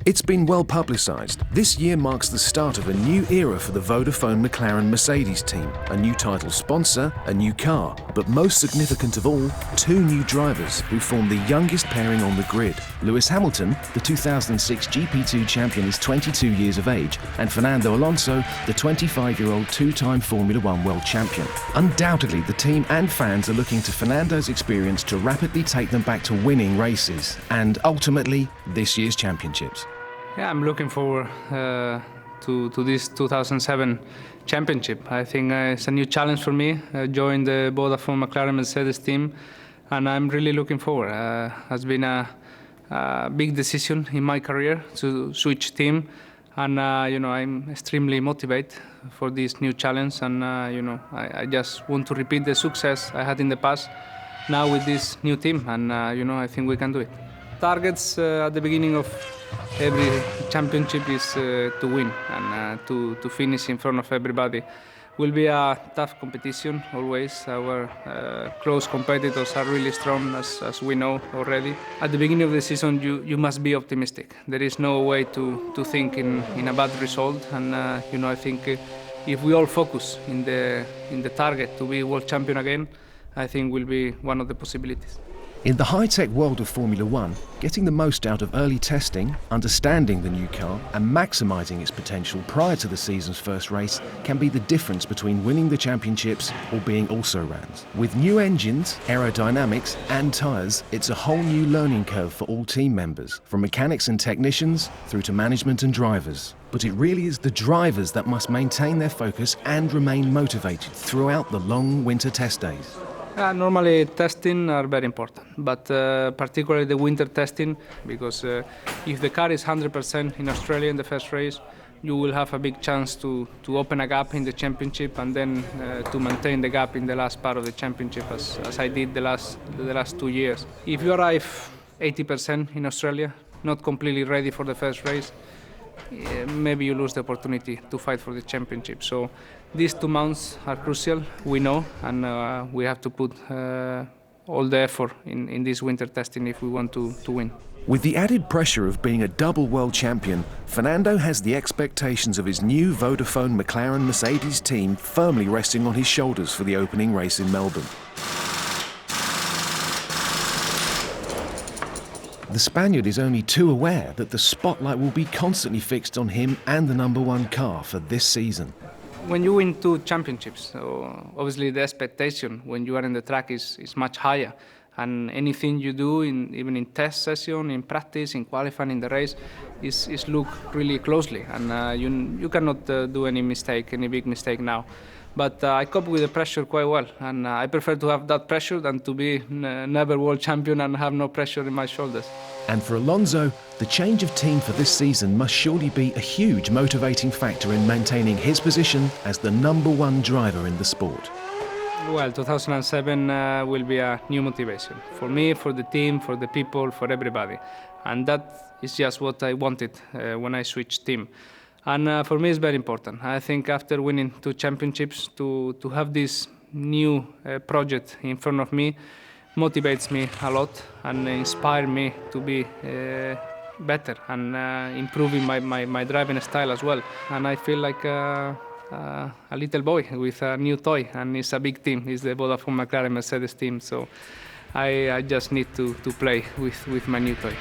It's been well publicised. This year marks the start of a new era for the Vodafone McLaren Mercedes team. A new title sponsor, a new car, but most significant of all, two new drivers who form the youngest pairing on the grid. Lewis Hamilton, the 2006 GP2 champion, is 22 years of age, and Fernando Alonso, the 25-year-old two-time Formula One world champion. Undoubtedly, the team and fans are looking to Fernando's experience to rapidly take them back to winning races and, ultimately, this year's championships. Yeah, I'm looking forward to this 2007 championship. I think it's a new challenge for me. I joined the Vodafone McLaren Mercedes team, and I'm really looking forward. It has been a big decision in my career to switch team, and I'm extremely motivated for this new challenge. And I just want to repeat the success I had in the past now with this new team, and I think we can do it. Targets at the beginning of every championship is to win and to finish in front of everybody. Will be a tough competition always. Our close competitors are really strong, as we know already. At the beginning of the season, you must be optimistic. There is no way to think in a bad result, and I think if we all focus in the target to be world champion again, I think will be one of the possibilities. In the high-tech world of Formula One, getting the most out of early testing, understanding the new car and maximising its potential prior to the season's first race can be the difference between winning the championships or being also-rans. With new engines, aerodynamics and tyres, it's a whole new learning curve for all team members, from mechanics and technicians through to management and drivers. But it really is the drivers that must maintain their focus and remain motivated throughout the long winter test days. Normally testing are very important, but particularly the winter testing, because if the car is 100% in Australia in the first race, you will have a big chance to open a gap in the championship and then to maintain the gap in the last part of the championship, as I did the last 2 years. If you arrive 80% in Australia, not completely ready for the first race, maybe you lose the opportunity to fight for the championship. So these 2 months are crucial, we know, and we have to put all the effort in this winter testing if we want to win. With the added pressure of being a double world champion, Fernando has the expectations of his new Vodafone McLaren Mercedes team firmly resting on his shoulders for the opening race in Melbourne. The Spaniard is only too aware that the spotlight will be constantly fixed on him and the number one car for this season. When you win 2 championships, so obviously the expectation when you are in the track is much higher. And anything you do, even in test session, in practice, in qualifying, in the race, is looked really closely. And you cannot do any big mistake now. But I cope with the pressure quite well, and I prefer to have that pressure than to be never world champion and have no pressure in my shoulders. And for Alonso, the change of team for this season must surely be a huge motivating factor in maintaining his position as the number one driver in the sport. Well, 2007 will be a new motivation for me, for the team, for the people, for everybody. And that is just what I wanted when I switched team. And for me, it's very important. I think after winning 2 championships, to have this new project in front of me motivates me a lot and inspires me to be better and improving my driving style as well. And I feel like a little boy with a new toy, and it's a big team. It's the Vodafone McLaren Mercedes team, so I just need to play with my new toy.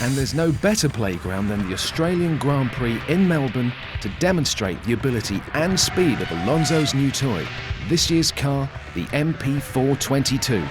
And there's no better playground than the Australian Grand Prix in Melbourne to demonstrate the ability and speed of Alonso's new toy. This year's car, the MP422.